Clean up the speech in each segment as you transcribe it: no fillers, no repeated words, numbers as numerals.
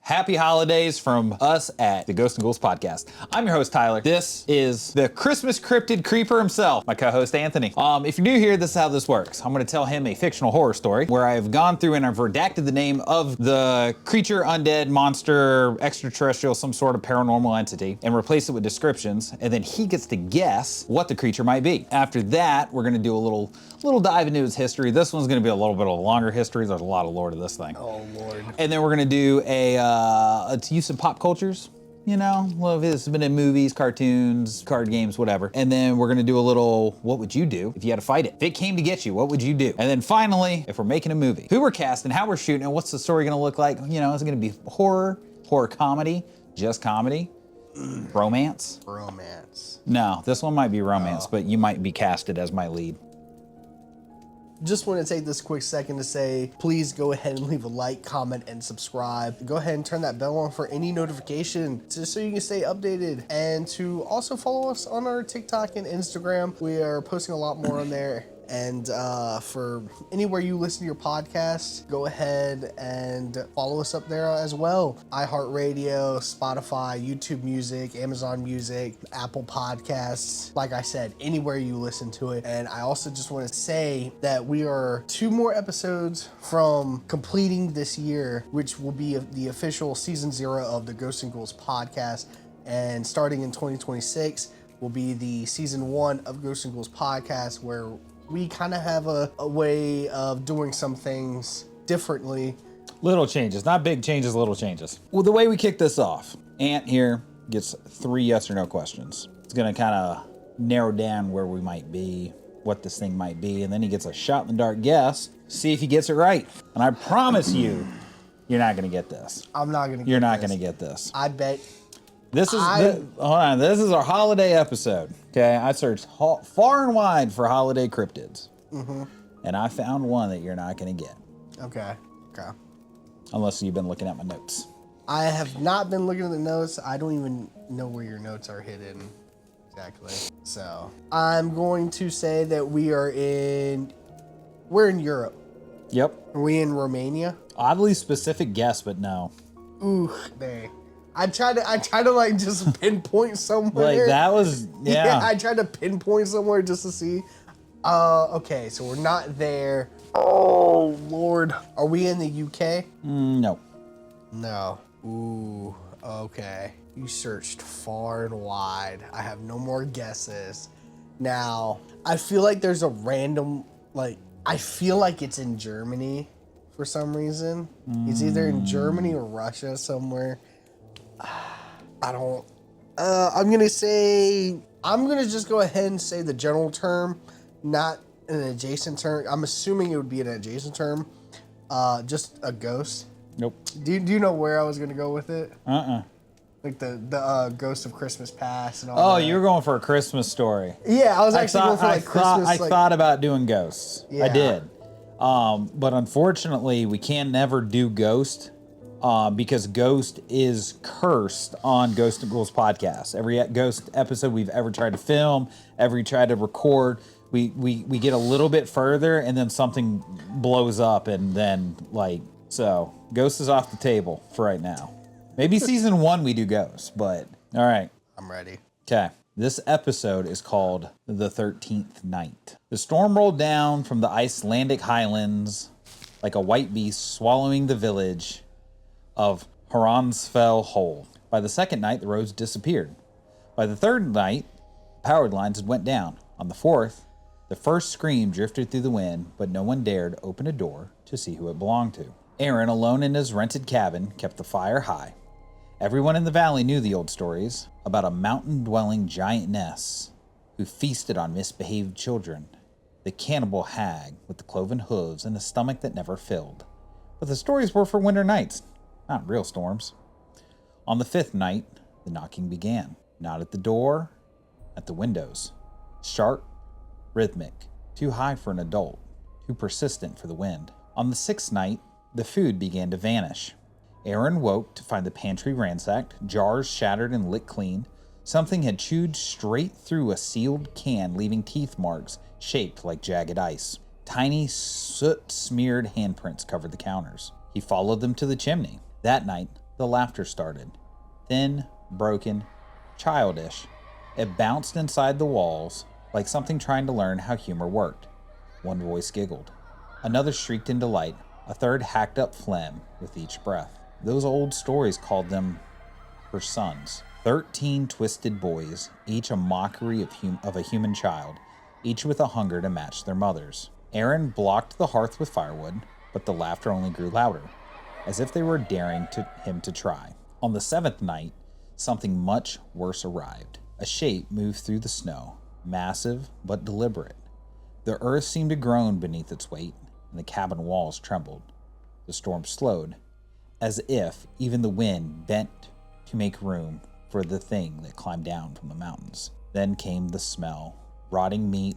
Happy holidays from us at the Ghosts and Ghouls podcast. I'm your host, Tyler. This is the Christmas cryptid creeper himself, my co-host, Anthony. If you're new here, this is how this works. I'm going to tell him a fictional horror story where I've gone through and I've redacted the name of the creature, undead, monster, extraterrestrial, some sort of paranormal entity, and replace it with descriptions, and then he gets to guess what the creature might be. After that, we're going to do a little dive into his history. This one's going to be a little bit of a longer history. There's a lot of lore to this thing. Oh, Lord. And then we're going to do a use of pop cultures. You know, well, it's been in movies, cartoons, card games, whatever. And then we're gonna do a little, what would you do if you had to fight it? If it came to get you, what would you do? And then finally, if we're making a movie, who we're casting, how we're shooting, and what's the story gonna look like? You know, is it gonna be horror comedy, just comedy, romance? Romance. No, this one might be romance, but you might be casted as my lead. Just want to take this quick second to say, please go ahead and leave a like, comment, and subscribe. Go ahead and turn that bell on for any notification just so you can stay updated. And to also follow us on our TikTok and Instagram. We are posting a lot more on there. And for anywhere you listen to your podcast, go ahead and follow us up there as well. iHeartRadio, Spotify, YouTube Music, Amazon Music, Apple Podcasts. Like I said, anywhere you listen to it. And I also just want to say that we are 2 more episodes from completing this year, which will be the official season 0 of the Ghosts and Ghouls podcast. And starting in 2026 will be the season 1 of Ghosts and Ghouls podcast, where we kind of have a way of doing some things differently. Little changes, not big changes, little changes. Well, the way we kick this off, Ant here gets 3 yes or no questions. It's gonna kind of narrow down where we might be, what this thing might be, and then he gets a shot in the dark guess, see if he gets it right. And I promise you, you're not gonna get this. I'm not gonna get this. You're not gonna get this. I bet. This is hold on. This is our holiday episode. Okay, I searched far and wide for holiday cryptids, and I found one that you're not going to get. Okay. Unless you've been looking at my notes. I have not been looking at the notes. I don't even know where your notes are hidden exactly. So I'm going to say that we're in Europe. Yep. Are we in Romania? Oddly specific guess, but no. Ooh, dang. I try to like just pinpoint somewhere. Like that was, yeah. I tried to pinpoint somewhere just to see. Okay, so we're not there. Oh, Lord. Are we in the UK? No. No. Ooh, okay. You searched far and wide. I have no more guesses. Now, I feel like there's a random, I feel like it's in Germany for some reason. It's either in Germany or Russia somewhere. I don't, I'm going to just go ahead and say the general term, not an adjacent term. I'm assuming it would be an adjacent term. Just a ghost. Nope. Do you know where I was going to go with it? Like the Ghost of Christmas Past and all that. Oh, you were going for a Christmas story. Yeah, I was actually going for Christmas. I thought about doing ghosts. Yeah. I did. But unfortunately, we can never do ghost. Because Ghost is cursed on Ghost and Ghouls podcast. Every Ghost episode we've ever tried to film, tried to record, we get a little bit further and then something blows up and then so Ghost is off the table for right now. Maybe season 1 we do Ghost, but all right. I'm ready. Okay. This episode is called The 13th Night. The storm rolled down from the Icelandic highlands like a white beast swallowing the village of Hransfell Hole. By the second night, the roads disappeared. By the third night, powered lines had went down. On the fourth, the first scream drifted through the wind, but no one dared open a door to see who it belonged to. Arin, alone in his rented cabin, kept the fire high. Everyone in the valley knew the old stories about a mountain-dwelling giantess who feasted on misbehaved children, the cannibal hag with the cloven hooves and a stomach that never filled. But the stories were for winter nights, not real storms. On the 5th night, the knocking began. Not at the door, at the windows. Sharp, rhythmic, too high for an adult, too persistent for the wind. On the 6th night, the food began to vanish. Arin woke to find the pantry ransacked, jars shattered and licked clean. Something had chewed straight through a sealed can, leaving teeth marks shaped like jagged ice. Tiny soot-smeared handprints covered the counters. He followed them to the chimney. That night, the laughter started. Thin, broken, childish. It bounced inside the walls like something trying to learn how humor worked. One voice giggled. Another shrieked in delight. A third hacked up phlegm with each breath. Those old stories called them her sons. 13 twisted boys, each a mockery of a human child, each with a hunger to match their mother's. Arin blocked the hearth with firewood, but the laughter only grew louder, as if they were daring him to try. On the 7th night, something much worse arrived. A shape moved through the snow, massive but deliberate. The earth seemed to groan beneath its weight, and the cabin walls trembled. The storm slowed, as if even the wind bent to make room for the thing that climbed down from the mountains. Then came the smell, rotting meat,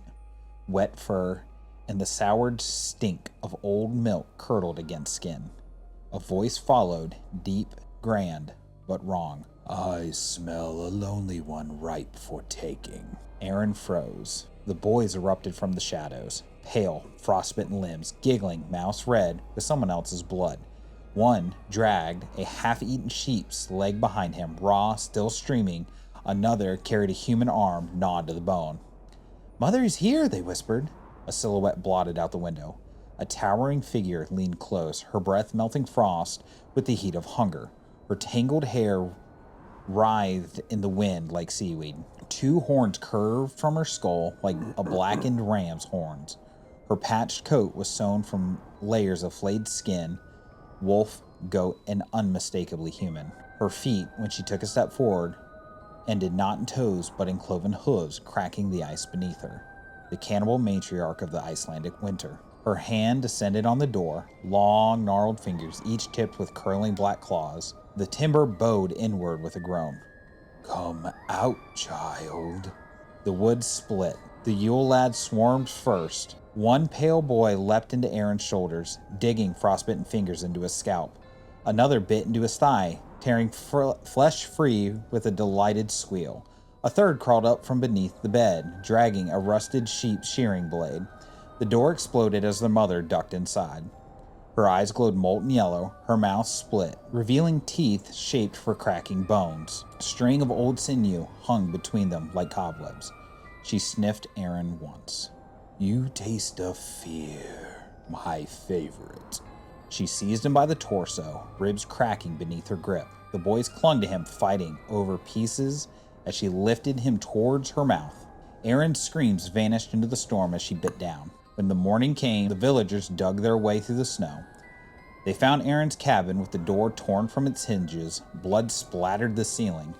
wet fur, and the soured stink of old milk curdled against skin. A voice followed, deep, grand, but wrong. I smell a lonely one ripe for taking. Arin froze. The boys erupted from the shadows, pale, frostbitten limbs, giggling, mouse red with someone else's blood. One dragged a half-eaten sheep's leg behind him, raw, still streaming. Another carried a human arm gnawed to the bone. Mother is here, they whispered. A silhouette blotted out the window. A towering figure leaned close, her breath melting frost with the heat of hunger. Her tangled hair writhed in the wind like seaweed. 2 horns curved from her skull like a blackened ram's horns. Her patched coat was sewn from layers of flayed skin, wolf, goat, and unmistakably human. Her feet, when she took a step forward, ended not in toes but in cloven hooves, cracking the ice beneath her. The cannibal matriarch of the Icelandic winter. Her hand descended on the door, long, gnarled fingers, each tipped with curling black claws. The timber bowed inward with a groan. Come out, child. The wood split. The Yule lad swarmed first. One pale boy leapt into Arin's shoulders, digging frostbitten fingers into his scalp. Another bit into his thigh, tearing flesh free with a delighted squeal. A third crawled up from beneath the bed, dragging a rusted sheep's shearing blade. The door exploded as the mother ducked inside. Her eyes glowed molten yellow, her mouth split, revealing teeth shaped for cracking bones. A string of old sinew hung between them like cobwebs. She sniffed Arin once. You taste of fear, my favorite. She seized him by the torso, ribs cracking beneath her grip. The boys clung to him, fighting over pieces as she lifted him towards her mouth. Arin's screams vanished into the storm as she bit down. When the morning came, the villagers dug their way through the snow. They found Arin's cabin with the door torn from its hinges, blood splattered the ceiling,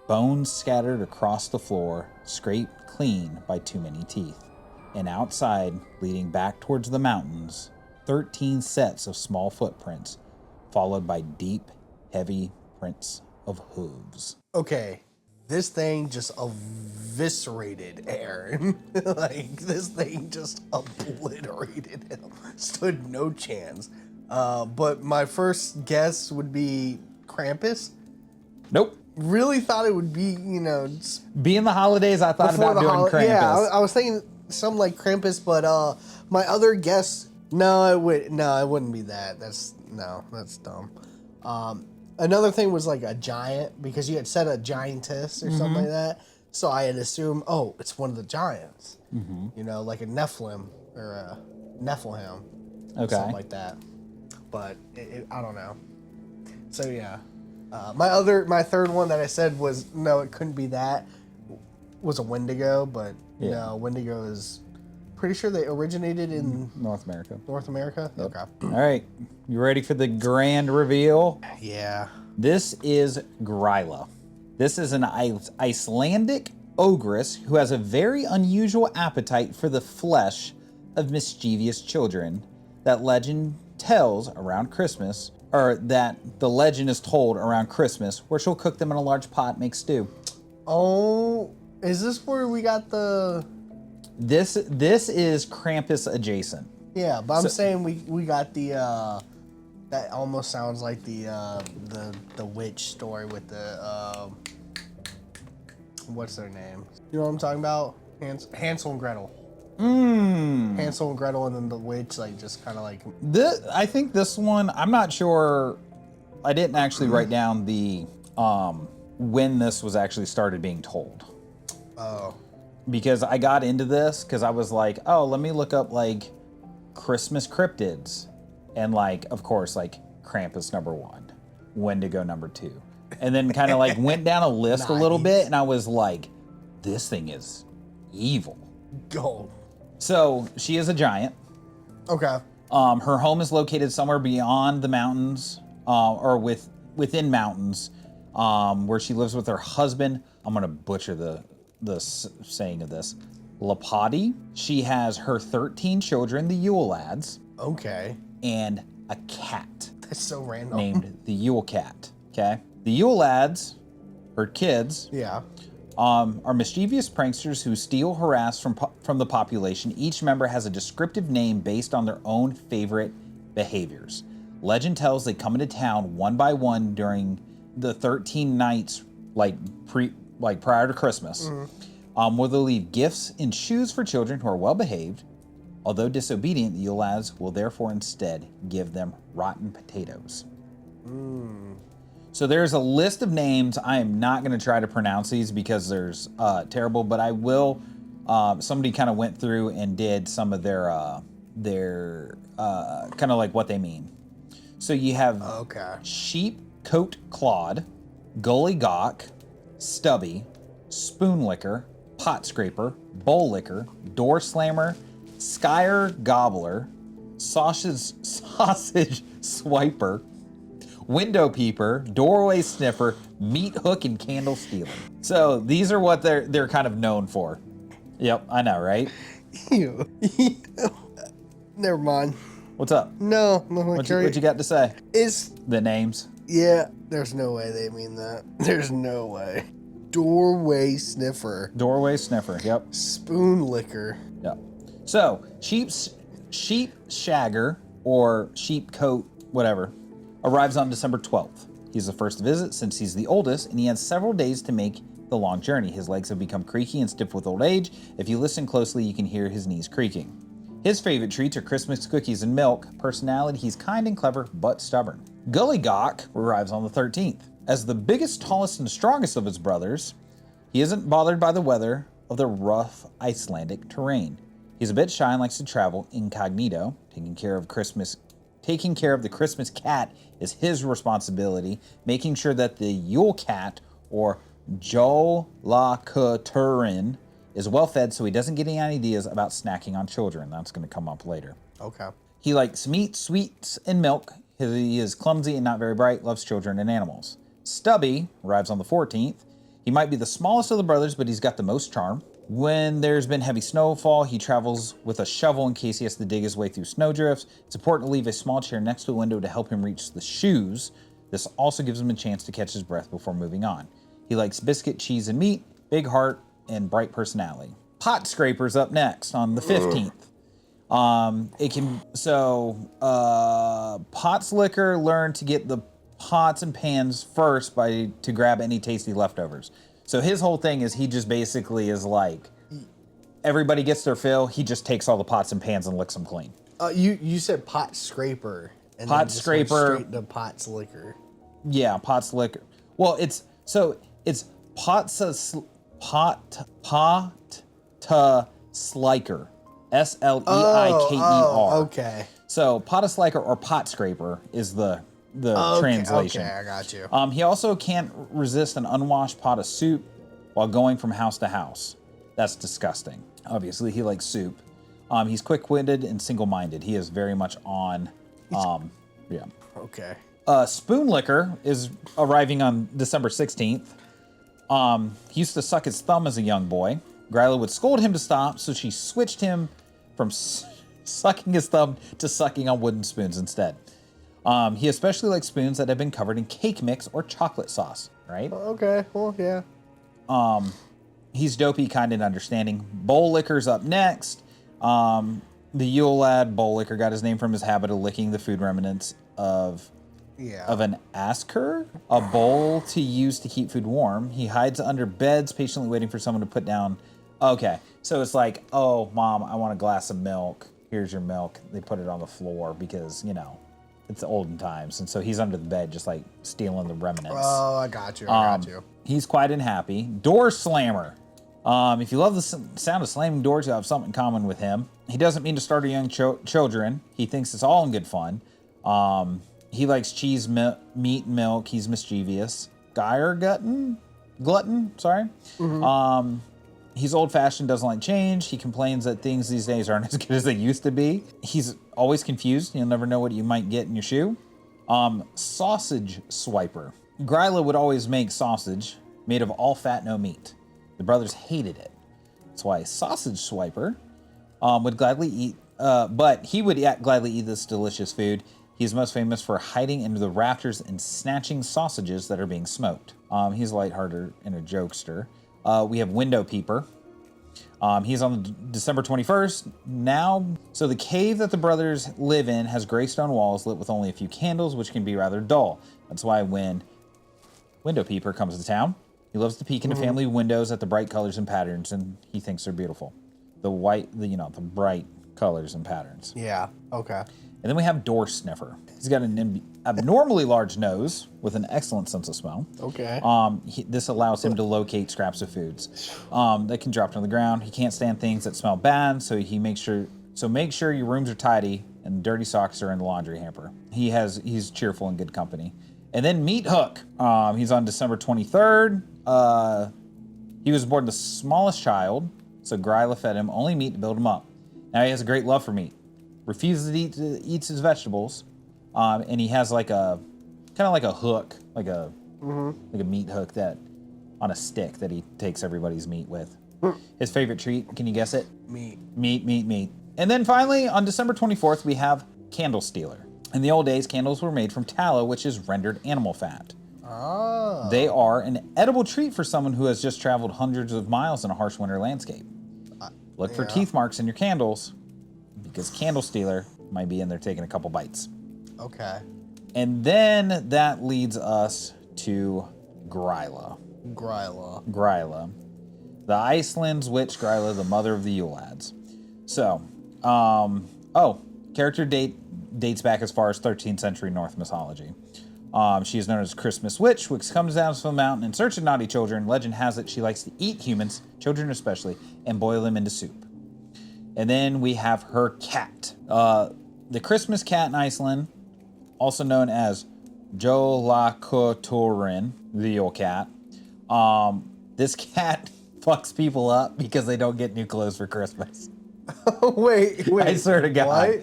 bones scattered across the floor, scraped clean by too many teeth. And outside, leading back towards the mountains, 13 sets of small footprints, followed by deep, heavy prints of hooves. Okay, this thing just eviscerated Arin. Like, this thing just obliterated him. Stood no chance. But my first guess would be Krampus. Nope. Really thought it would be, Being the holidays, I thought about doing Krampus. Yeah, I was thinking something like Krampus, but my other guess, it wouldn't be that. That's dumb. Another thing was like a giant, because you had said a giantess or something like that. So I had assumed, it's one of the giants. Like a Nephilim or a Nephilim. Okay. Something like that. But I don't know. So yeah. My third one that I said was, no, it couldn't be that, was a Wendigo, but no, Wendigo is pretty sure they originated in North America. North America? Yep. Okay. All right. You ready for the grand reveal? Yeah. This is Gryla. This is an Icelandic ogress who has a very unusual appetite for the flesh of mischievous children that legend tells around Christmas, or that the legend is told around Christmas, where she'll cook them in a large pot, make stew. Oh, is this where we got the... This is Krampus adjacent. Yeah, but I'm saying we got the that almost sounds like the witch story with the what's their name? You know what I'm talking about? Hansel and Gretel. Hansel and Gretel, and then the witch, like, just kind of like... I think this one, I'm not sure I didn't actually write down the when this was actually started being told. Oh. Because I got into this because I was like, oh, let me look up like Christmas cryptids. And like, of course, like Krampus #1, Wendigo #2. And then kind of like went down a list a little bit and I was like, this thing is evil. Gold. So she is a giant. Okay. Her home is located somewhere beyond the mountains, or within mountains, where she lives with her husband. I'm gonna butcher the saying of this. Lapati. She has her 13 children, the Yule lads. Okay. And a cat. That's so random. Named the Yule cat. Okay. The Yule lads, her kids. Yeah. Are mischievous pranksters who steal, harass from the population. Each member has a descriptive name based on their own favorite behaviors. Legend tells they come into town one by one during the 13 nights, prior to Christmas, where they'll leave gifts and shoes for children who are well behaved. Although disobedient, the Yule lads will therefore instead give them rotten potatoes. So there's a list of names. I am not going to try to pronounce these because there's terrible, but I will. Somebody kind of went through and did some of their kind of like what they mean. So you have sheep coat clod, gully gawk, stubby, spoon licker, pot scraper, bowl licker, door slammer, skyer gobbler, sausage swiper, window peeper, doorway sniffer, meat hook, and candle stealer. So these are what they're kind of known for. Yep, I know, right? Ew. Never mind. What's up? No. What you got to say? It's the names. Yeah, there's no way they mean that. There's no way. Doorway sniffer. Doorway sniffer. Yep. Spoon licker. Yep. So sheep shagger or sheep coat, whatever, arrives on December 12th. He's the first to visit since he's the oldest, and he has several days to make the long journey. His legs have become creaky and stiff with old age. If you listen closely, you can hear his knees creaking. His favorite treats are Christmas cookies and milk. Personality, he's kind and clever, but stubborn. Gullygawk arrives on the 13th. As the biggest, tallest, and strongest of his brothers, he isn't bothered by the weather of the rough Icelandic terrain. He's a bit shy and likes to travel incognito. Taking care of the Christmas cat is his responsibility. Making sure that the Yule cat, or Jolakuturin, is well fed so he doesn't get any ideas about snacking on children. That's going to come up later. Okay. He likes meat, sweets, and milk. He is clumsy and not very bright, loves children and animals. Stubby arrives on the 14th. He might be the smallest of the brothers, but he's got the most charm. When there's been heavy snowfall, he travels with a shovel in case he has to dig his way through snowdrifts. It's important to leave a small chair next to a window to help him reach the shoes. This also gives him a chance to catch his breath before moving on. He likes biscuit, cheese, and meat, big heart, and bright personality. Pot scraper's up next on the 15th. Pot slicker learned to get the pots and pans first to grab any tasty leftovers. So his whole thing is he just basically is like, everybody gets their fill, he just takes all the pots and pans and licks them clean. You said pot scraper. And pot then just went scraper. straight to pot slicker. Yeah, pot slicker. Well, it's pot to sliker. Sleiker. Okay. So pot sliker or pot scraper is the translation. Okay, I got you. He also can't resist an unwashed pot of soup while going from house to house. That's disgusting. Obviously, he likes soup. He's quick-witted and single-minded. He is very much on. Yeah. Okay. Spoon licker is arriving on December 16th. He used to suck his thumb as a young boy. Gryla would scold him to stop, so she switched him from sucking his thumb to sucking on wooden spoons instead. He especially likes spoons that have been covered in cake mix or chocolate sauce, right? Okay, well, yeah. He's dopey, kind, and understanding. Bowl licker's up next. The Yule lad, bowl licker, got his name from his habit of licking the food remnants of an asker, a bowl to use to keep food warm. He hides under beds, patiently waiting for someone to put down. Okay, so it's like, oh, Mom, I want a glass of milk. Here's your milk. They put it on the floor because, it's the olden times, and so he's under the bed just like stealing the remnants. Oh, I got you. I got you. He's quiet and happy. Door slammer. If you love the sound of slamming doors, you have something in common with him. He doesn't mean to startle young children. He thinks it's all in good fun. He likes cheese, meat, and milk. He's mischievous. Glutton, sorry. He's old-fashioned, doesn't like change. He complains that things these days aren't as good as they used to be. He's always confused. You'll never know what you might get in your shoe. Sausage swiper. Gryla would always make sausage made of all fat, no meat. The brothers hated it. That's why sausage swiper would gladly eat, but he would gladly eat this delicious food. He's most famous for hiding under the rafters and snatching sausages that are being smoked. He's lighthearted and a jokester. We have Window Peeper. He's on December 21st now. So the cave that the brothers live in has gray stone walls lit with only a few candles, which can be rather dull. That's why when Window Peeper comes to town, he loves to peek into family windows at the bright colors and patterns, and he thinks they're beautiful. The bright colors and patterns. Yeah, okay. And then we have Door Sniffer. He's got an abnormally large nose with an excellent sense of smell. Okay. This allows him to locate scraps of foods that can drop on the ground. He can't stand things that smell bad, so make sure your rooms are tidy and dirty socks are in the laundry hamper. He's cheerful and good company. And then Meat Hook. He's on December 23rd. He was born the smallest child, so Gryla fed him only meat to build him up. Now he has a great love for meat. Refuses to eat his vegetables, and he has like a kind of like a hook, like a meat hook that on a stick that he takes everybody's meat with. His favorite treat, can you guess it? Meat. Meat. And then finally, on December 24th, we have Candle Stealer. In the old days, candles were made from tallow, which is rendered animal fat. Oh. They are an edible treat for someone who has just traveled hundreds of miles in a harsh winter landscape. Look for teeth marks in your candles, because Candle Stealer might be in there taking a couple bites. Okay. And then that leads us to Gryla. Gryla. The Iceland's witch Gryla, the mother of the Yule lads. So, character dates back as far as 13th century Norse mythology. She is known as Christmas Witch, which comes down from the mountain in search of naughty children. Legend has it she likes to eat humans, children especially, and boil them into soup. And then we have her cat. The Christmas cat in Iceland, also known as Jólakötturinn, the Yule cat. This cat fucks people up because they don't get new clothes for Christmas. wait. I swear to God. What?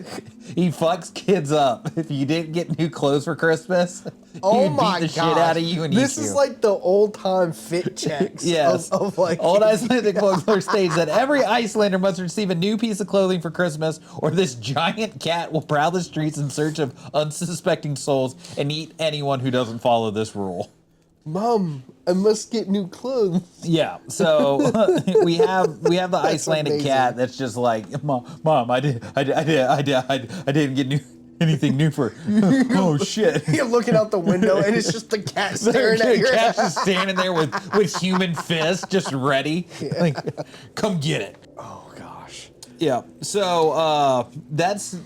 He fucks kids up. If you didn't get new clothes for Christmas, he would beat the shit out of you and eat you. This is like the old time fit checks. Yes. Of like Old Icelandic folklore states that every Icelander must receive a new piece of clothing for Christmas, or this giant cat will prowl the streets in search of unsuspecting souls and eat anyone who doesn't follow this rule. Mom, I must get new clothes. Yeah, so we have the Icelandic amazing. cat that's just like, Mom, I didn't get anything new for. Oh shit! You're looking out the window and it's just the cat staring at your cat's just standing there with human fists, just ready. Like, come get it. Oh gosh. Yeah. So that's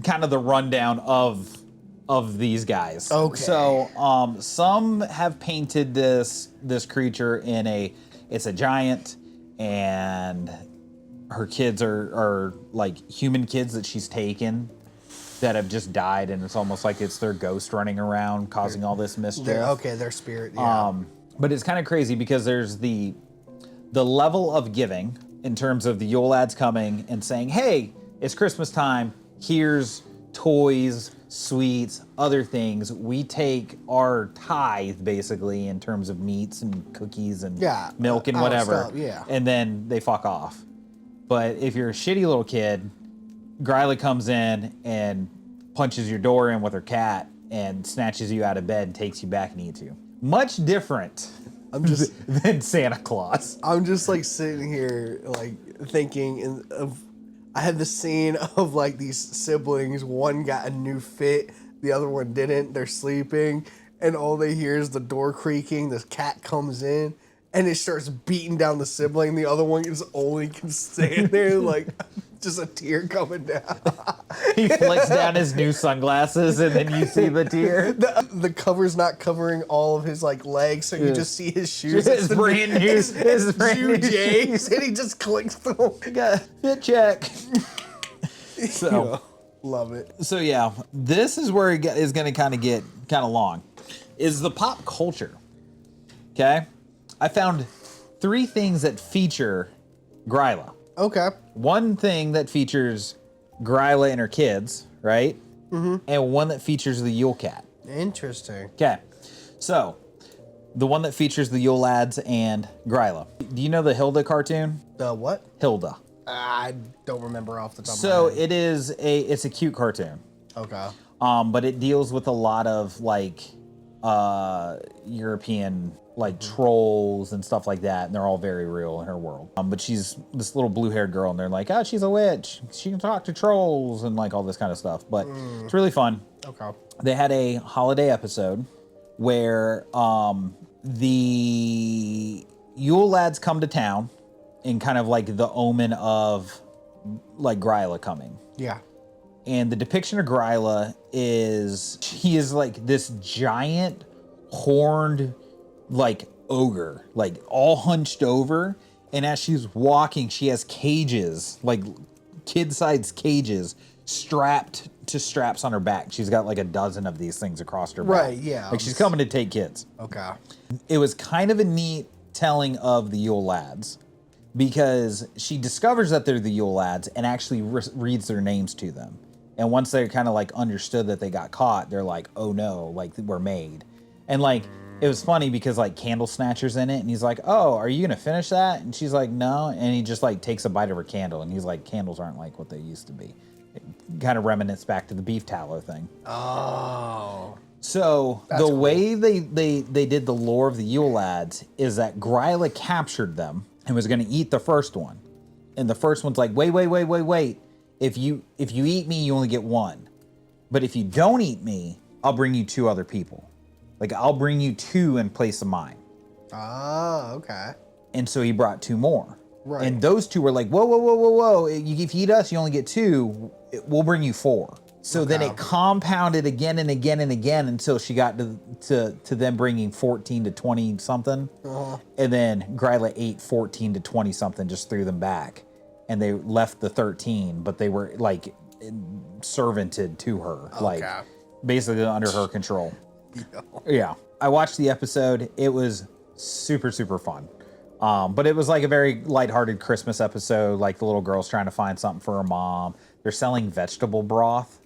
kind of the rundown of these guys. Okay. So some have painted this creature in it's a giant, and her kids are like human kids that she's taken that have just died, and it's almost like it's their ghost running around causing all this mischief. Their spirit. Yeah. But it's kind of crazy because there's the level of giving in terms of the Yule lads coming and saying, hey, it's Christmas time, here's toys, sweets, other things. We take our tithe basically in terms of meats and cookies and milk and whatever. Stuff, and then they fuck off. But if you're a shitty little kid, Gryla comes in and punches your door in with her cat and snatches you out of bed and takes you back and eats you. Much different than Santa Claus. I'm just like sitting here like thinking I had the scene of like these siblings. One got a new fit, the other one didn't. They're sleeping, and all they hear is the door creaking. The cat comes in, and it starts beating down the sibling. The other one is only can stand there like, Just a tear coming down. He flicks down his new sunglasses, and then you see the tear. The cover's not covering all of his like legs, so you just see his shoes. His brand new, his brand Shoe new J's, and he just clicks through them. Got fit check. So, Love it. so yeah, this is where it is going to kind of get kind of long. Is the pop culture. Okay, I found 3 things that feature Gryla. Okay. One thing that features Gryla and her kids, right? Mm-hmm. And one that features the Yule Cat. Interesting. Okay, so the one that features the Yule Lads and Gryla. Do you know the Hilda cartoon? The what? Hilda. I don't remember off the top of So my head. it's a cute cartoon. Okay. But it deals with a lot of like European like trolls and stuff like that, and they're all very real in her world. But she's this little blue-haired girl, and they're like, oh, she's a witch. She can talk to trolls and like all this kind of stuff. But it's really fun. Okay. They had a holiday episode where the Yule Lads come to town in kind of like the omen of like Gryla coming. Yeah. And the depiction of Gryla is he is like this giant horned like ogre, like all hunched over. And as she's walking, she has cages, like kid-sized cages, strapped to straps on her back. She's got like a dozen of these things across her back. Right, yeah. Like she's coming to take kids. Okay. It was kind of a neat telling of the Yule Lads because she discovers that they're the Yule Lads and actually reads their names to them. And once they're kind of like understood that they got caught, they're like, oh no, like we're made. And like, it was funny because like Candle Snatcher's in it and he's like, oh, are you going to finish that? And she's like, no. And he just like takes a bite of her candle and he's like, candles aren't like what they used to be. It kind of reminisces back to the beef tallow thing. Oh. So That's the cool. way they did the lore of the Yule Lads is that Gryla captured them and was going to eat the first one. And the first one's like, wait. If you eat me, you only get one. But if you don't eat me, I'll bring you 2 other people. Like I'll bring you 2 in place of mine. Ah, okay. And so he brought 2 more. Right. And those 2 were like, whoa. If you eat us, you only get 2. We'll bring you 4. So then it compounded again and again and again until she got to them bringing 14 to 20 something. Uh-huh. And then Gryla ate 14 to 20 something, just threw them back. And they left the 13, but they were like servanted to her. Like basically under her control. Yeah. I watched the episode. It was super, super fun. But it was like a very lighthearted Christmas episode. Like the little girl's trying to find something for her mom. They're selling vegetable broth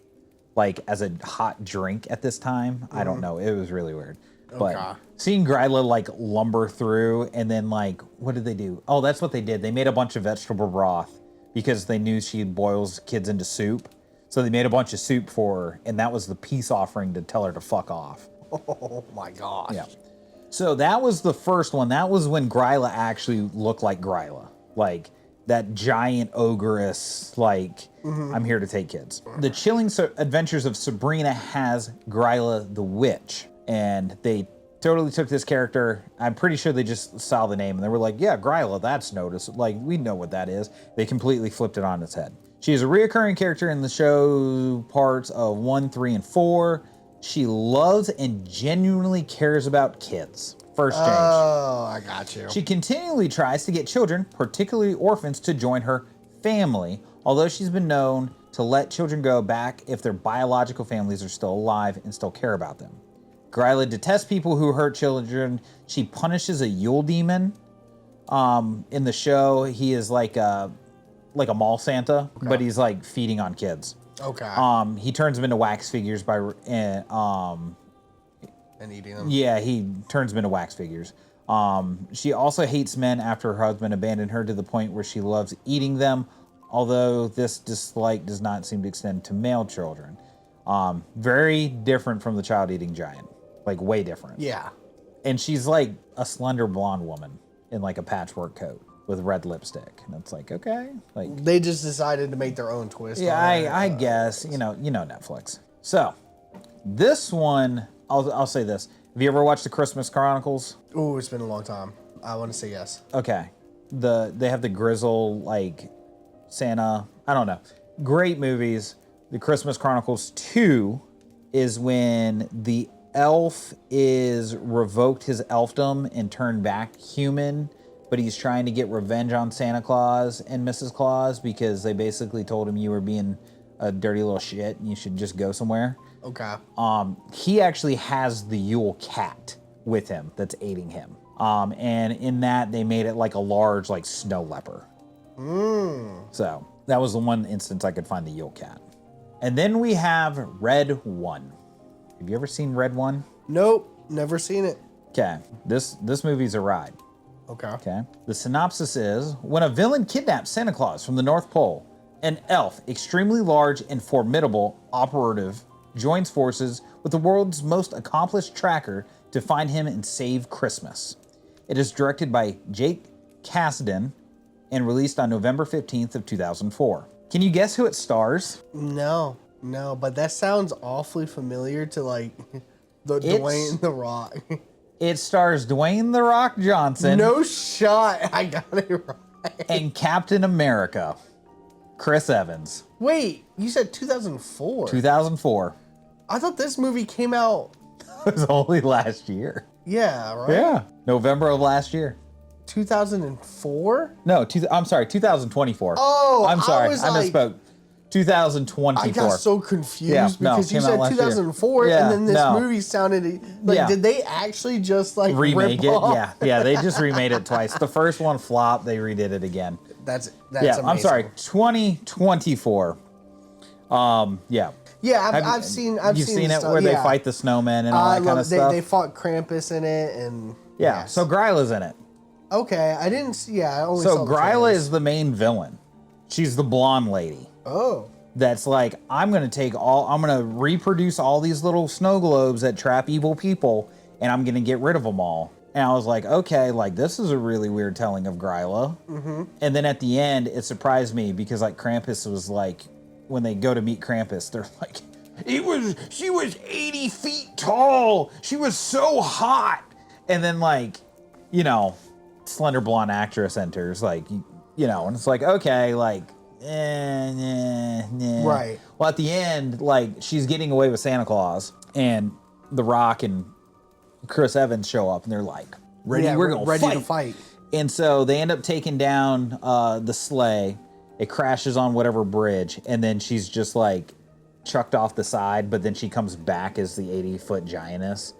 like as a hot drink at this time. I don't know. It was really weird. But seeing Gryla like lumber through and then like, what did they do? Oh, that's what they did. They made a bunch of vegetable broth because they knew she boils kids into soup. So they made a bunch of soup for her, and that was the peace offering to tell her to fuck off. Oh my gosh. Yeah. So that was the first one. That was when Gryla actually looked like Gryla. Like that giant ogress, like, I'm here to take kids. The Chilling Adventures of Sabrina has Gryla the Witch. And they totally took this character. I'm pretty sure they just saw the name and they were like, yeah, Gryla, that's noticed. Like, we know what that is. They completely flipped it on its head. She is a reoccurring character in the show parts of 1, 3, and 4. She loves and genuinely cares about kids. First change. Oh, I got you. She continually tries to get children, particularly orphans, to join her family, although she's been known to let children go back if their biological families are still alive and still care about them. Gryla detests people who hurt children. She punishes a Yule demon. In the show, he is like a mall Santa, but he's like feeding on kids. Okay. He turns them into wax figures And eating them. Yeah, he turns them into wax figures. She also hates men after her husband abandoned her to the point where she loves eating them, although this dislike does not seem to extend to male children. Very different from the child-eating giant. Like, way different. Yeah. And she's like a slender blonde woman in like a patchwork coat with red lipstick. And it's like, okay. Like, They just decided to make their own twist. yeah, on it. I guess. You know Netflix. So, this one, I'll say this. Have you ever watched the Christmas Chronicles? Ooh, it's been a long time. I want to say yes. Okay. They have the Grizzle, like, Santa I don't know. Great movies. The Christmas Chronicles 2 is when the elf is revoked his elfdom and turned back human, but he's trying to get revenge on Santa Claus and Mrs. Claus because they basically told him you were being a dirty little shit and you should just go somewhere. Okay. He actually has the Yule cat with him that's aiding him. And in that, they made it like a large, like, snow leopard. So that was the one instance I could find the Yule cat. And then we have Red 1. Have you ever seen Red 1? Nope, never seen it. Okay, this movie's a ride. Okay. The synopsis is, when a villain kidnaps Santa Claus from the North Pole, an elf, extremely large and formidable operative, joins forces with the world's most accomplished tracker to find him and save Christmas. It is directed by Jake Kasdan and released on November 15th of 2004. Can you guess who it stars? No, but that sounds awfully familiar to like Dwayne The Rock. It stars Dwayne The Rock Johnson. No shot, I got it right. And Captain America, Chris Evans. Wait, you said 2004? 2004. I thought this movie came out. It was only last year. Yeah, right? Yeah, November of last year. 2004? No, I'm sorry, 2024. Oh, I'm sorry, I misspoke. 2024. I got so confused because you said 2004 yeah, and then this movie sounded like, did they actually just like remake rip it? off? Yeah, they just remade it twice. The first one flopped, they redid it again. That's amazing. I'm sorry, 2024. Yeah. Yeah, I've seen it where they fight the snowmen and all that kind of stuff. They fought Krampus in it and yes. So Gryla's in it. Okay, I didn't see. Yeah, I only saw. So Gryla is the main villain. She's the blonde lady. Oh. That's like, I'm going to reproduce all these little snow globes that trap evil people, and I'm going to get rid of them all. And I was like, okay, like, this is a really weird telling of Gryla. Mm-hmm. And then at the end, it surprised me because, like, Krampus was like, when they go to meet Krampus, they're like, she was 80 feet tall. She was so hot. And then, like, you know, slender blonde actress enters, like, you know, and it's like, okay, like, right. Well, at the end, like, she's getting away with Santa Claus, and The Rock and Chris Evans show up, and they're like, we're going to fight. And so they end up taking down the sleigh. It crashes on whatever bridge, and then she's just, like, chucked off the side, but then she comes back as the 80-foot giantess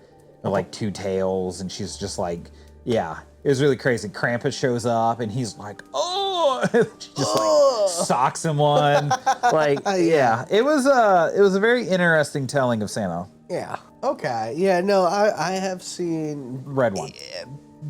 with, like, two tails, and she's just like, yeah. It was really crazy. Krampus shows up, and he's like, oh! She just, like, socks him one. Like, yeah. It was a very interesting telling of Santa. Yeah. Okay. Yeah, no, I have seen... Red 1.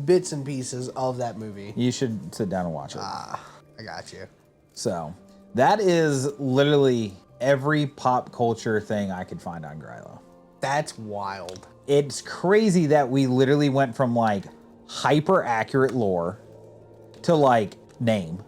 Bits and pieces of that movie. You should sit down and watch it. I got you. So, that is literally every pop culture thing I could find on Gryla. That's wild. It's crazy that we literally went from, like, hyper accurate lore to, like, name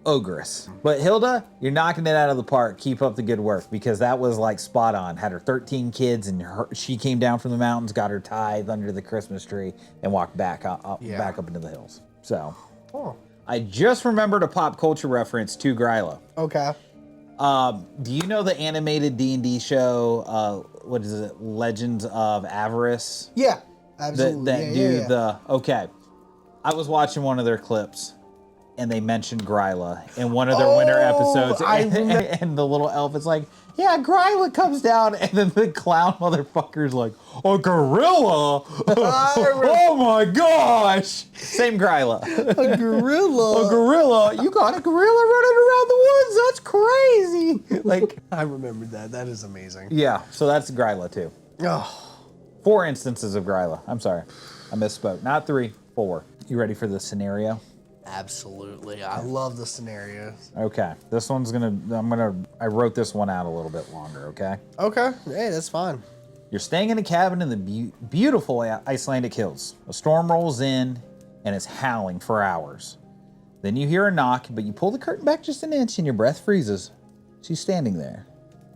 Ogress. But Hilda, you're knocking it out of the park. Keep up the good work, because that was, like, spot on. Had her 13 kids, and she came down from the mountains, got her tithe under the Christmas tree, and walked back up into the hills. So, I just remembered a pop culture reference to Gryla. Okay. Do you know the animated D&D show, what is it, Legends of Avarice? Yeah, absolutely. Okay. I was watching one of their clips, and they mentioned Gryla in one of their winter episodes, and the little elf is like, yeah, Gryla comes down, and then the clown motherfucker's like, a gorilla? Oh my gosh! Same Gryla. A gorilla? A gorilla? You got a gorilla running around the woods? That's crazy! Like, I remembered that. That is amazing. Yeah, so that's Gryla too. Oh. 4 instances of Gryla. I'm sorry. I misspoke. Not 3, 4. You ready for the scenario? Absolutely. I love the scenarios. Okay. This one's I wrote this one out a little bit longer, okay? Okay. Hey, that's fine. You're staying in a cabin in the beautiful Icelandic hills. A storm rolls in, and it's howling for hours. Then you hear a knock, but you pull the curtain back just an inch, and your breath freezes. She's standing there.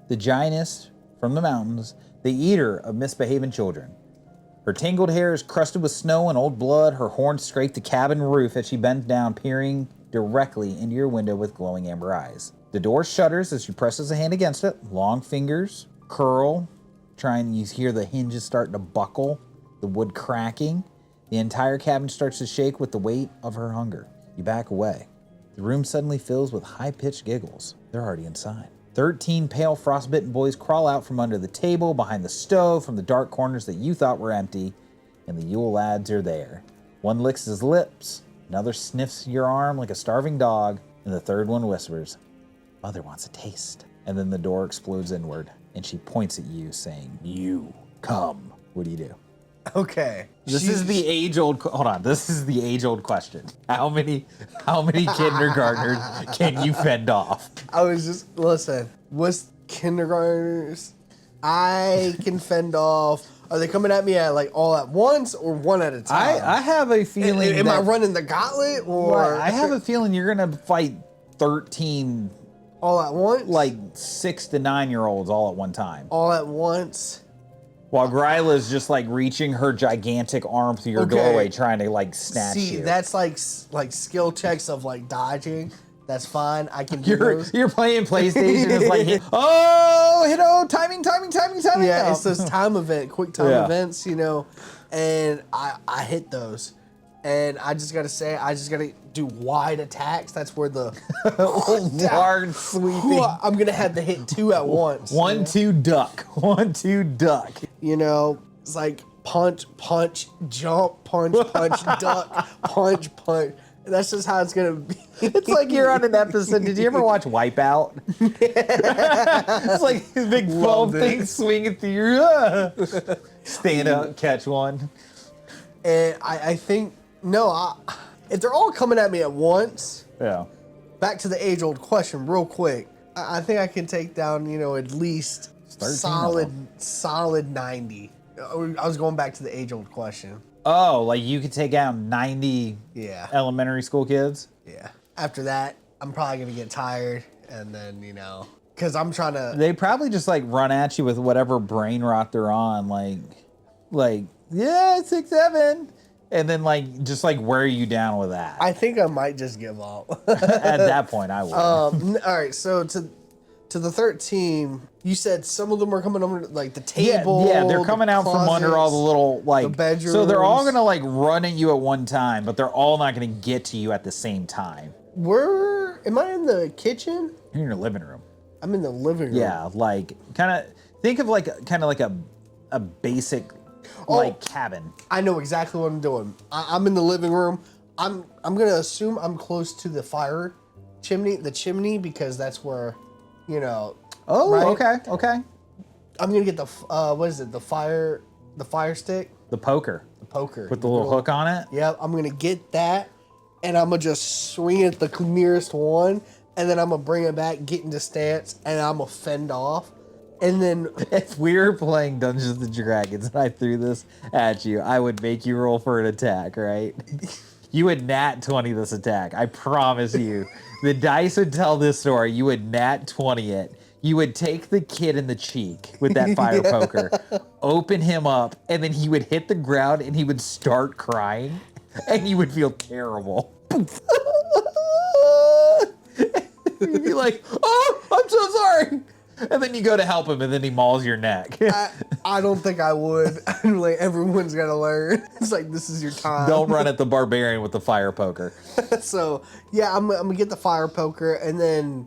The giantess from the mountains, the eater of misbehaving children. Her tangled hair is crusted with snow and old blood. Her horns scrape the cabin roof as she bends down, peering directly into your window with glowing amber eyes. The door shudders as she presses a hand against it. Long fingers curl, you hear the hinges starting to buckle, the wood cracking. The entire cabin starts to shake with the weight of her hunger. You back away. The room suddenly fills with high-pitched giggles. They're already inside. 13 pale frostbitten boys crawl out from under the table, behind the stove, from the dark corners that you thought were empty, and the Yule lads are there. One licks his lips, another sniffs your arm like a starving dog, and the third one whispers, "Mother wants a taste." And then the door explodes inward, and she points at you, saying, "You come." What do you do? Okay. This is the age-old. Hold on. This is the age-old question. How many kindergartners can you fend off? Listen. What's kindergartners? I can fend off. Are they coming at me at like all at once or one at a time? I have a feeling. Am I running the gauntlet or? I have a feeling you're gonna fight 13 all at once, like 6 to 9-year-olds all at one time. All at once. While Gryla's just like reaching her gigantic arm through your doorway, trying to like snatch you. See, that's like skill checks of like dodging. That's fine. I can do those. You're playing PlayStation. It's like, timing. Yeah, it's those quick time events, and I hit those. And I just got to say, I just got to do wide attacks. That's where the large sweeping. I'm going to have to hit 2 at once. 1, 2, duck. 1, 2, duck. It's like punch, jump, punch, duck, punch. That's just how it's going to be. It's like you're on an episode. Did you ever watch Wipeout? It's like this big foam thing swinging through your... Stand up, catch one. And I think... No, if they're all coming at me at once, back to the age-old question real quick, I think I can take down, at least solid 90. I was going back to the age-old question. Oh, like you could take out 90 elementary school kids? Yeah. After that, I'm probably going to get tired, and then, because I'm trying to... They probably just, like, run at you with whatever brain rot they're on, like, 6, 7... And then, just wear you down with that. I think I might just give up. At that point, I would. All right, so to the 13, you said some of them are coming over, like, the table. Yeah, they're coming out closets, from under all the little, the bedrooms. So they're all going to, run at you at one time, but they're all not going to get to you at the same time. Am I in the kitchen? You're in your living room. I'm in the living room. Yeah, think of, a basic... cabin. I know exactly what I'm doing. I'm in the living room. I'm gonna assume I'm close to the chimney, because that's where, Oh, right? okay. I'm gonna get the fire stick. The poker. With the little hook on it? Yep, I'm gonna get that, and I'm gonna just swing it at the nearest one, and then I'm gonna bring it back, get into stance, and I'm gonna fend off. And then if we were playing Dungeons and Dragons and I threw this at you, I would make you roll for an attack, right? You would nat 20 this attack. I promise you. The dice would tell this story. You would nat 20 it. You would take the kid in the cheek with that fire poker, open him up, and then he would hit the ground and he would start crying, and you would feel terrible. You'd be like, "Oh, I'm so sorry." And then you go to help him, and then he mauls your neck. I don't think I would. Like, everyone's got to learn. It's like, this is your time. Don't run at the barbarian with the fire poker. So, yeah, I'm going to get the fire poker, and then,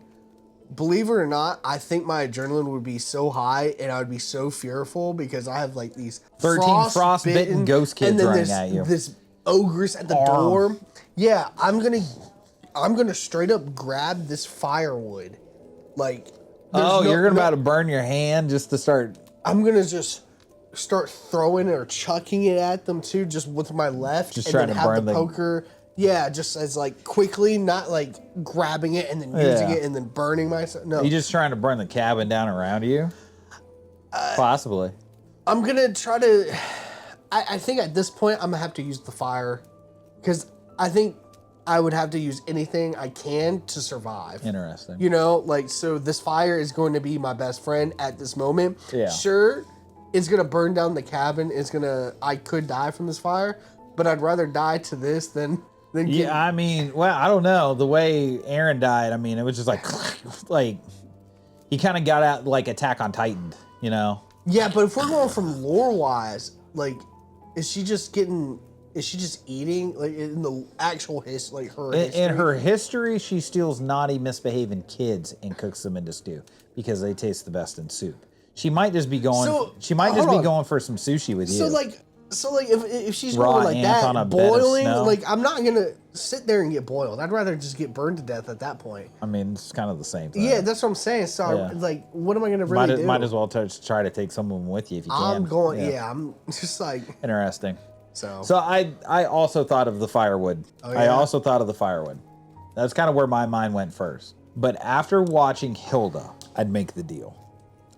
believe it or not, I think my adrenaline would be so high, and I would be so fearful, because I have, like, these 13 frostbitten ghost kids running at you. This ogress at the door. Yeah, I'm gonna straight up grab this firewood. Like... you're about to burn your hand just to start... I'm going to just start throwing it or chucking it at them, too, just with my left. Just trying to burn the poker. Yeah, just as, quickly, not, grabbing it and then using it and then burning myself. No. Are you just trying to burn the cabin down around you? Possibly. I'm going to try to... I think at this point, I'm going to have to use the fire. Because I think... I would have to use anything I can to survive. Interesting. So this fire is going to be my best friend at this moment. Yeah. Sure, it's going to burn down the cabin. I could die from this fire, but I'd rather die to this than Then Yeah, I mean, well, I don't know. The way Arin died, I mean, it was just like, like he kind of got out like Attack on Titan, you know? yeah, but if we're going from lore wise, like, is she just eating like in the actual history, like her history? In her history, she steals naughty, misbehaving kids and cooks them into stew because they taste the best in soup. She might just be going. Going for some sushi with you. So like if she's Raw going like ant on a that, bed of boiling, snow. like I'm not gonna sit there and get boiled. I'd rather just get burned to death at that point. I mean, it's kind of the same thing. Yeah, that's what I'm saying. So Yeah. like, what am I gonna really do? Might as well try to take someone with you if you can. I'm going. Yeah, I'm just like. Interesting. So I also thought of the firewood. Oh, yeah? I also thought of the firewood. That's kind of where my mind went first. But after watching Hilda, I'd make the deal.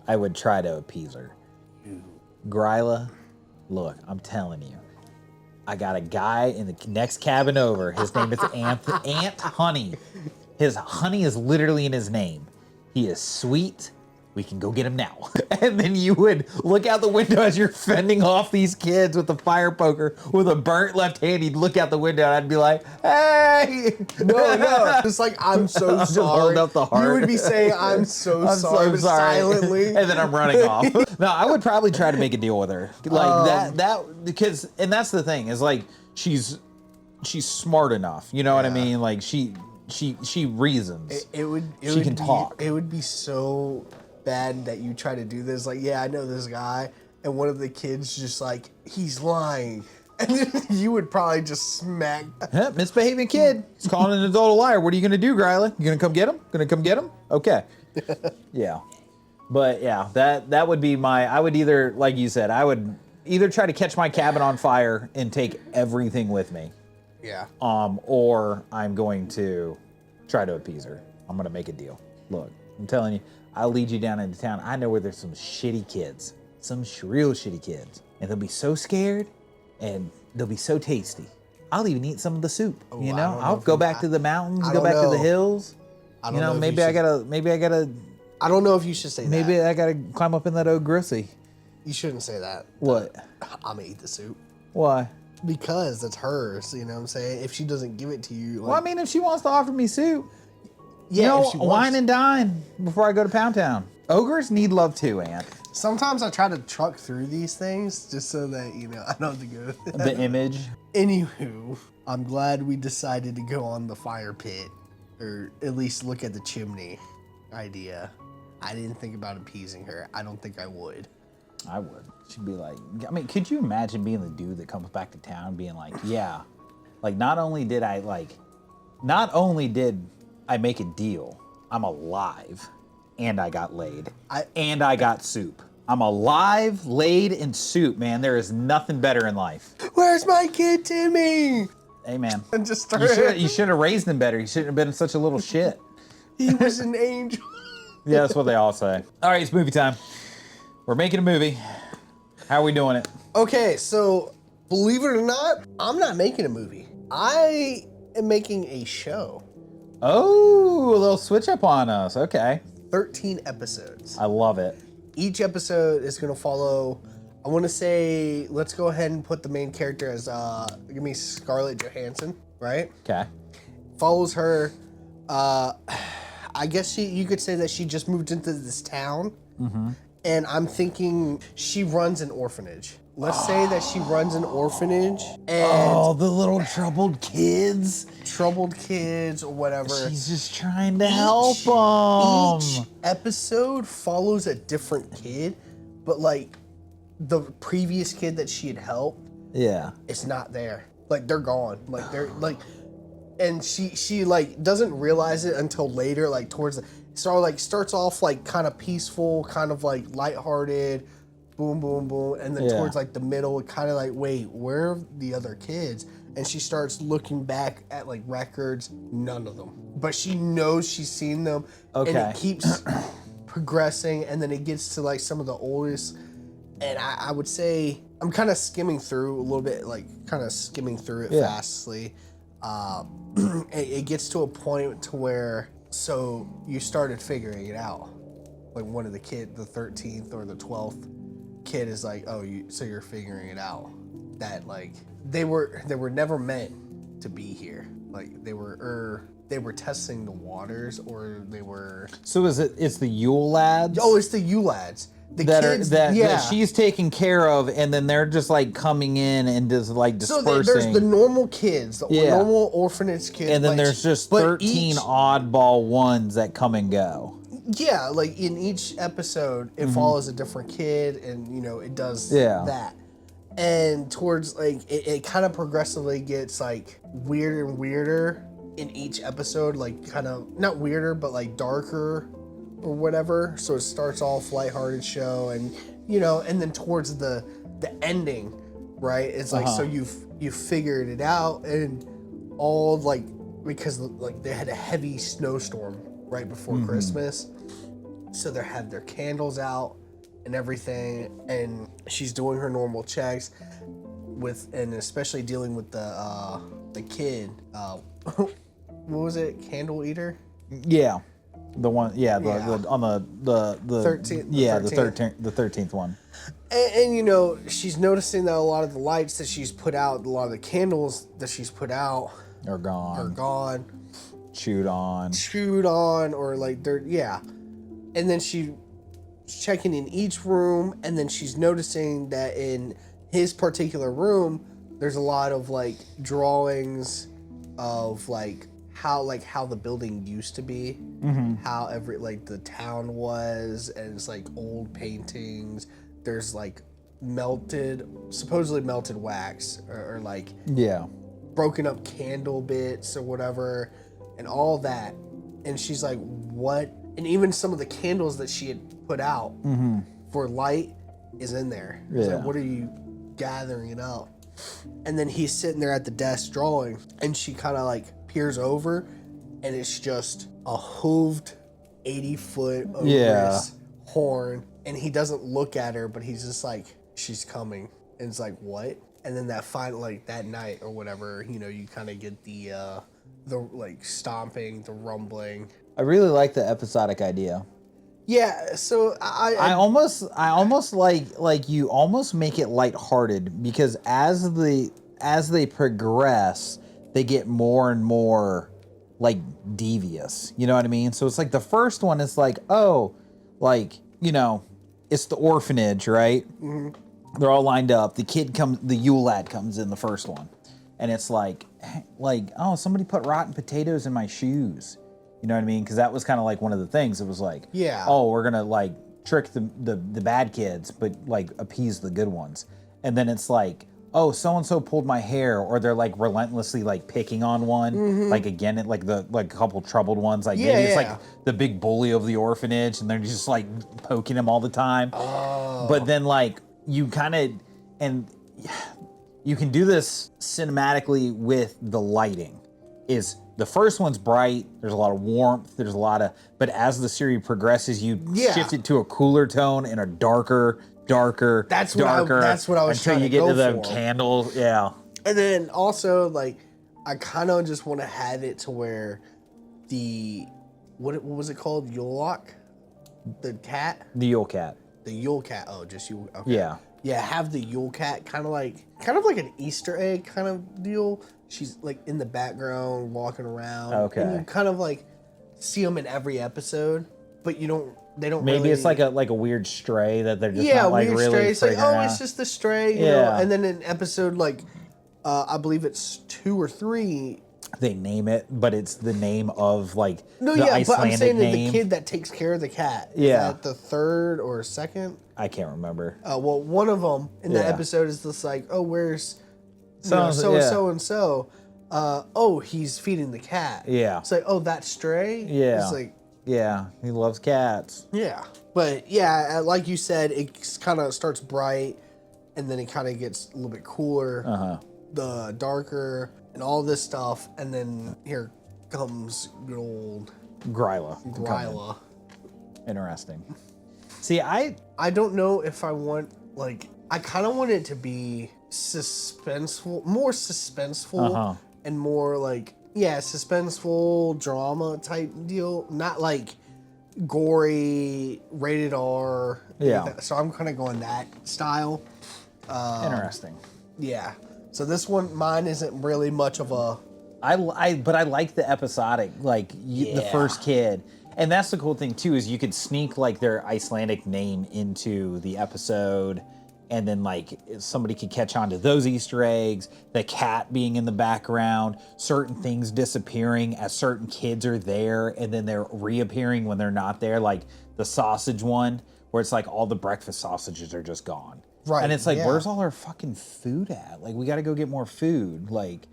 I would try to appease her. Gryla, look, I'm telling you. I got a guy in the next cabin over. His name is Ant Honey. His honey is literally in his name. He is sweet. We can go get him now. And then you would look out the window as you're fending off these kids with a fire poker with a burnt left hand. You'd look out the window and I'd be like, hey. no. It's like, I'm so Just sorry. hold up the heart. You would be saying, I'm so sorry, but silently. And then I'm running off. No, I would probably try to make a deal with her. Like because, and that's the thing, is like, she's smart enough. You know what I mean? Like she reasons. She can talk. It would be so bad that you try to do this. Like, yeah, I know this guy, and one of the kids just like, he's lying. And then you would probably just smack. Yeah, misbehaving kid. He's calling an adult a liar. What are you going to do, Gryla? You going to come get him? Going to come get him? Okay. Yeah. But yeah, that would be I would either, like you said, I would either try to catch my cabin on fire and take everything with me. Yeah. Or I'm going to try to appease her. I'm going to make a deal. Look, I'm telling you, I'll lead you down into town. I know where there's some shitty kids, real shitty kids. And they'll be so scared and they'll be so tasty. I'll even eat some of the soup, you know? I'll go back to the mountains, go back to the hills. I don't know. Maybe I gotta. I don't know if you should say that. Maybe I gotta climb up in that old Grissy. You shouldn't say that. What? I'm gonna eat the soup. Why? Because it's hers, you know what I'm saying? If she doesn't give it to you. Like, Well, I mean, if she wants to offer me soup, yeah, if she wine wants. and dine before I go to Pound Town. Ogres need love too, Ant. Sometimes I try to truck through these things just so that, I don't have to go. The image. Anywho, I'm glad we decided to go on the fire pit, or at least look at the chimney idea. I didn't think about appeasing her. I don't think I would. I would. She'd be like, I mean, could you imagine being the dude that comes back to town being like, yeah, like not only did I make a deal, I'm alive and I got laid and I got soup. I'm alive, laid, and soup, man. There is nothing better in life. Where's my kid Timmy? Hey, man. And just You should have raised him better. He shouldn't have been such a little shit. He was an angel. Yeah, that's what they all say. All right, it's movie time. We're making a movie. How are we doing it? Okay, so believe it or not, I'm not making a movie. I am making a show. Oh, a little switch up on us. Okay. 13 episodes. I love it. Each episode is going to follow, I want to say, let's go ahead and put the main character as, give me Scarlett Johansson, right? Okay. Follows her, I guess you could say that she just moved into this town. Mm-hmm. And I'm thinking she runs an orphanage. Let's say that she runs an orphanage and the little troubled kids. Or whatever. She's just trying to help them. Each episode follows a different kid, but like the previous kid that she had helped, Yeah. it's not there. Like they're gone. Like they're like, and she like doesn't realize it until later, like towards the. So like starts off like kind of peaceful, kind of like lighthearted, boom, boom, boom, and then towards like the middle, kind of like, wait, where are the other kids? And she starts looking back at like records, none of them. But she knows she's seen them, and it keeps progressing, and then it gets to like some of the oldest. And I would say I'm kind of skimming through a little bit, like kind of skimming through it fastly. It gets to a point to where. So you started figuring it out. Like one of the kid, the 13th or the 12th kid is like, oh, so you're figuring it out. That like they were never meant to be here. Like they were testing the waters, or they were. So it's the Yule lads? Oh, it's the Yule lads. The that kids, that she's taking care of, and then they're just like coming in and just like dispersing. So there's the normal kids, the normal orphanage kids, and then there's just 13 oddball ones that come and go. Yeah, like in each episode, it follows a different kid, and it does that. And towards like it kind of progressively gets like weirder and weirder in each episode, like kind of not weirder, but like darker. Or whatever, so it starts off lighthearted show, and and then towards the ending, right? It's like so you've figured it out, and all like because like they had a heavy snowstorm right before Christmas, so they had their candles out and everything, and she's doing her normal checks and especially dealing with the kid. What was it? Candle eater? Yeah. The one, on the 13th, the 13th one. And she's noticing that a lot of the lights that she's put out, a lot of the candles that she's put out are gone. Chewed on, or like and then she's checking in each room, and then she's noticing that in his particular room, there's a lot of like drawings of like how the building used to be, how the town was, and it's like old paintings. There's like supposedly melted wax, or like broken up candle bits or whatever, and all that. And she's like, what? And even some of the candles that she had put out for light is in there. It's like, what are you gathering it up? And then he's sitting there at the desk drawing, and she kind of like peers over, and it's just a hooved 80-foot Oris horn, and he doesn't look at her, but he's just like, she's coming. And it's like, what? And then that final, like that night or whatever, you kind of get the like stomping, the rumbling. I really like the episodic idea. Yeah, so I almost like you almost make it lighthearted, because as they progress, they get more and more like devious. You know what I mean? So it's like the first one is like, it's the orphanage, right? Mm-hmm. They're all lined up. The Yule lad comes in the first one, and it's like, oh, somebody put rotten potatoes in my shoes. You know what I mean? Because that was kind of like one of the things. It was like, oh, we're gonna like trick the bad kids, but like appease the good ones. And then it's like, oh, so and so pulled my hair, or they're like relentlessly like picking on one, like again, it like a couple troubled ones, like maybe it's like the big bully of the orphanage, and they're just like poking him all the time. Oh. But then like you kind of, and you can do this cinematically with the lighting. Is the first one's bright, there's a lot of warmth, but as the series progresses, you shift it to a cooler tone and a darker. That's what I was trying to get to the candles. Yeah. And then also, like, I kind of just want to have it to where what was it called? Yule-lock? The cat? The Yule cat. The Yule cat. Oh, just Yule. Okay. Yeah. Yeah, have the Yule cat kind of like an Easter egg kind of deal. She's like in the background walking around. Okay. And you kind of like see them in every episode, but they don't maybe really... it's like a weird stray that they're just not like weird really stray. It's like, oh, out. It's just a stray, you know. And then in episode like I believe it's 2 or 3, they name it, but it's the name of like Icelandic but I'm saying name. The kid that takes care of the cat. Yeah. Is that the 3rd or 2nd? I can't remember. Well, one of them in that episode is just like, oh, where's so. Oh, he's feeding the cat. Yeah. It's like, oh, that stray? Yeah. It's like... Yeah, he loves cats. Yeah. But, yeah, like you said, it kind of starts bright, and then it kind of gets a little bit cooler, the darker, and all this stuff, and then here comes good old... Gryla. Interesting. See, I don't know if I want, like... I kind of want it to be more suspenseful, and more like, suspenseful drama type deal. Not like gory, rated R. Yeah. So I'm kind of going that style. Interesting. Yeah. So this one, mine isn't really much of a But I like the episodic, like the first kid. And that's the cool thing too, is you could sneak like their Icelandic name into the episode, and then like somebody could catch on to those Easter eggs, the cat being in the background, certain things disappearing as certain kids are there, and then they're reappearing when they're not there, like the sausage one, where it's like all the breakfast sausages are just gone. Right. And it's like, where's all our fucking food at? Like, we got to go get more food. Like,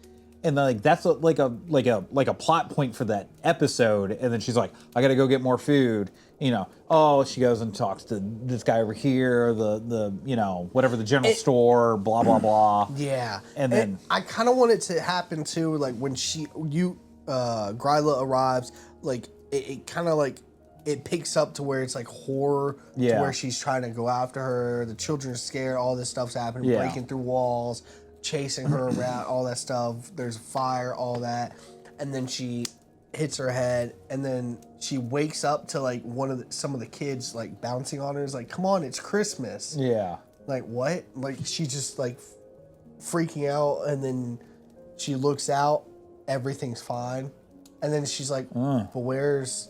and then, like that's like a plot point for that episode. And then she's like, I got to go get more food. You know, oh, she goes and talks to this guy over here, the you know, whatever, the general store, blah blah blah. Yeah. And then I kind of want it to happen too, like when Gryla arrives, like it kind of like it picks up to where it's like horror, to where she's trying to go after her, the children are scared, all this stuff's happening, breaking through walls, chasing her around, all that stuff. There's fire, all that, and then she hits her head, and then she wakes up to like some of the kids like bouncing on her. It's like, come on, it's Christmas. Yeah. Like what? Like she just like freaking out, and then she looks out, everything's fine, and then she's like, but where's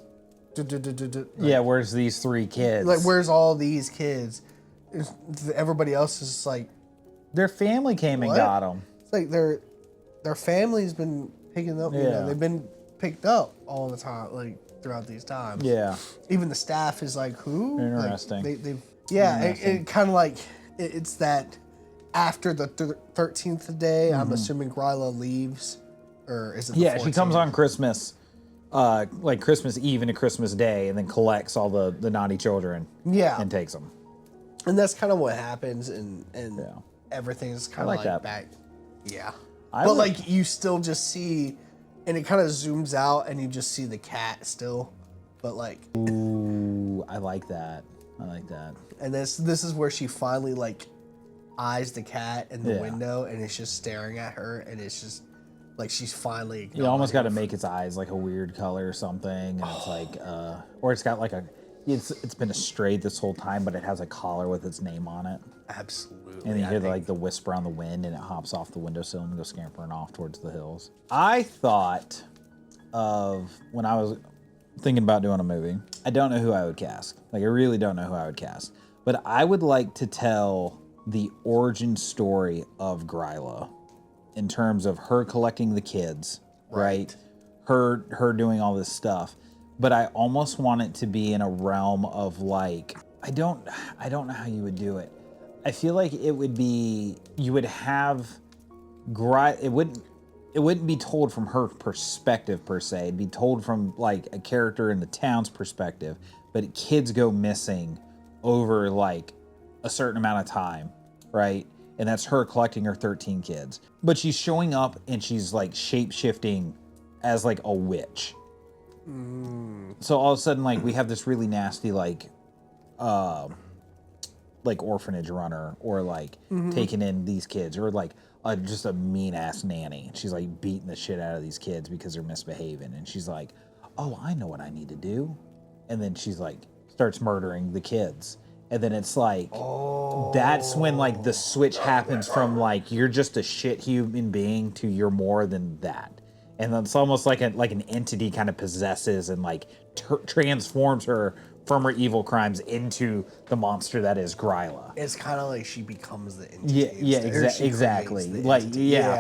where's these 3 kids? Like, where's all these kids? Everybody else is just like, their family came and got them. It's like their family's been picking up. You know, they've been picked up all the time, like throughout these times. Yeah. Even the staff is like, who? Interesting. Like, it kind of like it's that after the 13th day. I'm assuming Gryla leaves, or is it? The 14th? She comes on Christmas. Like Christmas Eve into Christmas Day, and then collects all the naughty children. Yeah. And takes them. And that's kind of what happens, and everything's kind of like that. back. Yeah. But like you still just see, and it kind of zooms out, and you just see the cat still, but like. Ooh, I like that. I like that. And this is where she finally like eyes the cat in the window, and it's just staring at her, and it's just. Like she's finally. You almost got to make its eyes like a weird color or something, and it's like, or it's got like it's been a stray this whole time, but it has a collar with its name on it. Absolutely. And you hear like the whisper on the wind, and it hops off the windowsill and goes scampering off towards the hills. I thought of when I was thinking about doing a movie. I don't know who I would cast. Like I really don't know who I would cast, but I would like to tell the origin story of Gryla. In terms of her collecting the kids, right? Her doing all this stuff. But I almost want it to be in a realm of like, I don't know how you would do it. I feel like it would be, you would have, it wouldn't be told from her perspective per se. It'd be told from like a character in the town's perspective, but kids go missing over like a certain amount of time, right? And that's her collecting her 13 kids. But she's showing up and she's like shape-shifting as like a witch. So all of a sudden, like we have this really nasty like orphanage runner, or like taking in these kids, or like just a mean-ass nanny. She's like beating the shit out of these kids because they're misbehaving. And she's like, oh, I know what I need to do. And then she's like, starts murdering the kids. And then it's like, that's when like the switch happens from like, you're just a shit human being to you're more than that. And then it's almost like an entity kind of possesses and like transforms her from her evil crimes into the monster that is Gryla. It's kind of like she becomes the entity. Exactly. Like,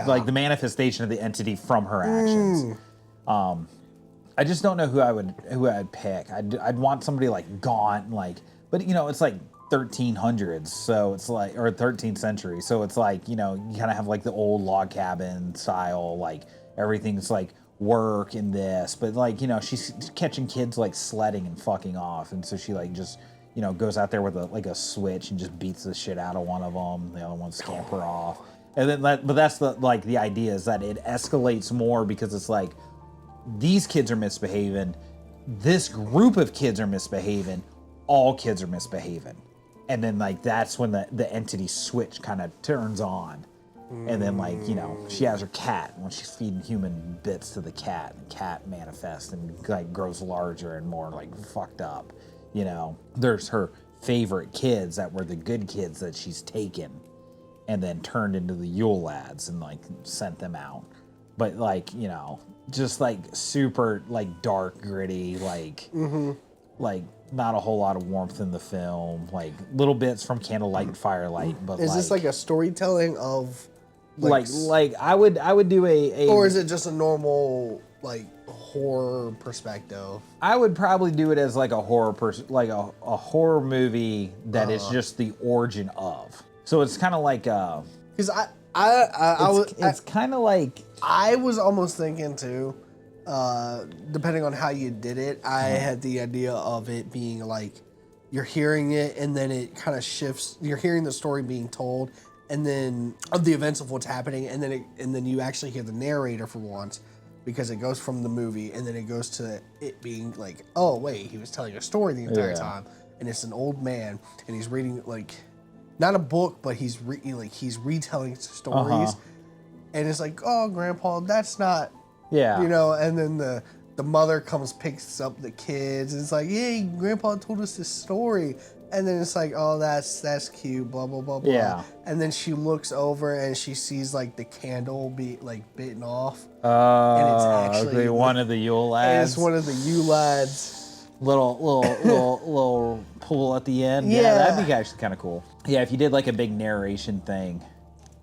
like the manifestation of the entity from her actions. I just don't know who I'd pick. I'd want somebody like gaunt, like, but you know, it's like 1300s, so it's like, or 13th century, so it's like, you know, you kind of have like the old log cabin style, like everything's like work in this, but like, you know, she's catching kids like sledding and fucking off, and so she like just, you know, goes out there with a switch and just beats the shit out of one of them. The other one scamper off, and then but that's the idea is that it escalates more because it's like these kids are misbehaving, this group of kids are misbehaving, all kids are misbehaving, and then like that's when the entity switch kind of turns on. And then, like, you know, she has her cat, and when she's feeding human bits to the cat, and cat manifests and like grows larger and more like fucked up. You know, there's her favorite kids that were the good kids that she's taken and then turned into the Yule lads and like sent them out. but like, you know, just like super like dark, gritty, like like not a whole lot of warmth in the film, like little bits from Candlelight and Firelight. But Is this like a storytelling of like I would do a or is it just a normal like horror perspective? I would probably do it as like a horror like a horror movie that is just the origin of. So it's kind of like because it's kind of like I was almost thinking too, depending on how you did it, I had the idea of it being like you're hearing it and then it kind of shifts. You're hearing the story being told, and then of the events of what's happening, and then you actually hear the narrator for once, because it goes from the movie and then it goes to it being like, oh wait, he was telling a story the entire time, and it's an old man and he's reading like not a book, but he's retelling stories, and it's like, oh grandpa, that's not, you know, and then the mother comes, picks up the kids, and it's like, hey, grandpa told us this story. And then it's like, oh, that's cute, blah, blah, blah, blah. Yeah. And then she looks over and she sees like the candle be like bitten off. and it's actually one of the Yule And lads. it's one of the Yule lads. Little pool at the end. Yeah, that'd be actually kind of cool. Yeah, if you did like a big narration thing.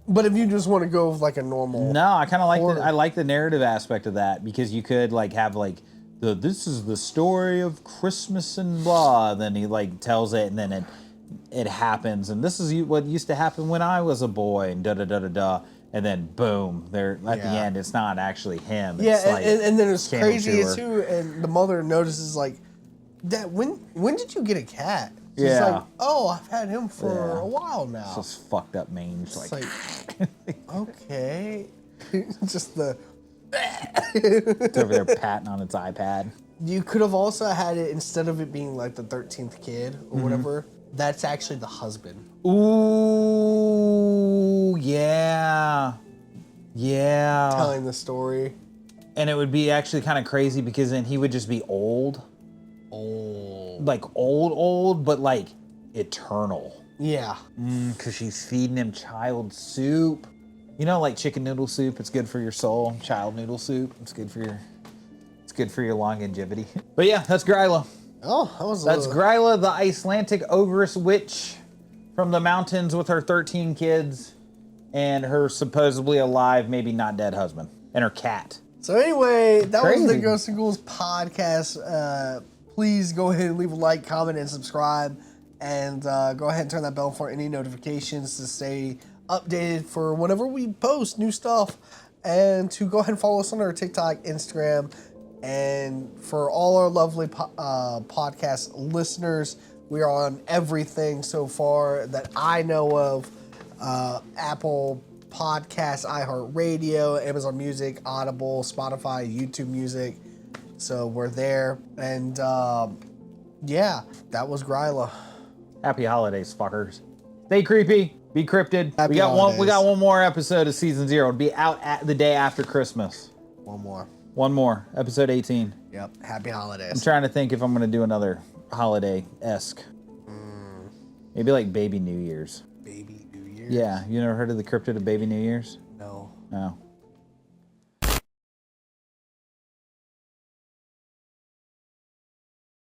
But if you just want to go with like a normal... No, I kind of like I like the narrative aspect of that, because you could like have like this is the story of Christmas and blah. Then he like tells it, and then it happens, and this is what used to happen when I was a boy, and da da da da da. And then boom, there at the end, it's not actually him. Yeah, it's like and then it's crazy too. And the mother notices like, Dad, when did you get a cat? She's like, oh, I've had him for a while now. It's just fucked up mange. It's like okay, just the. It's over there patting on its iPad. You could have also had it, instead of it being like the 13th kid or whatever, that's actually the husband. Ooh, yeah. Yeah. Telling the story. And it would be actually kind of crazy, because then he would just be old. Like old, but like eternal. Yeah. Because she's feeding him child soup. You know, like chicken noodle soup, it's good for your soul. Child noodle soup, it's good for your longevity. But yeah, that's Gryla. Oh, that's Gryla, the Icelandic ogress witch from the mountains with her 13 kids and her supposedly alive, maybe not dead husband, and her cat. So anyway, that was the Ghosts and Ghouls podcast. Please go ahead and leave a like, comment, and subscribe. And go ahead and turn that bell for any notifications to stay updated for whenever we post new stuff. And to go ahead and follow us on our TikTok, Instagram. And for all our lovely podcast listeners, we are on everything so far that I know of. Apple Podcasts, iHeartRadio, Amazon Music, Audible, Spotify, YouTube Music. So we're there. And yeah, that was Gryla. Happy holidays, fuckers. Stay creepy. Be cryptid. Happy we got holidays. We got one more episode of season 0. It'll be out at the day after Christmas. One more. Episode 18. Yep. Happy holidays. I'm trying to think if I'm going to do another holiday-esque. Maybe like Baby New Year's. Baby New Year's? Yeah. You never heard of the cryptid of Baby New Year's? No. No.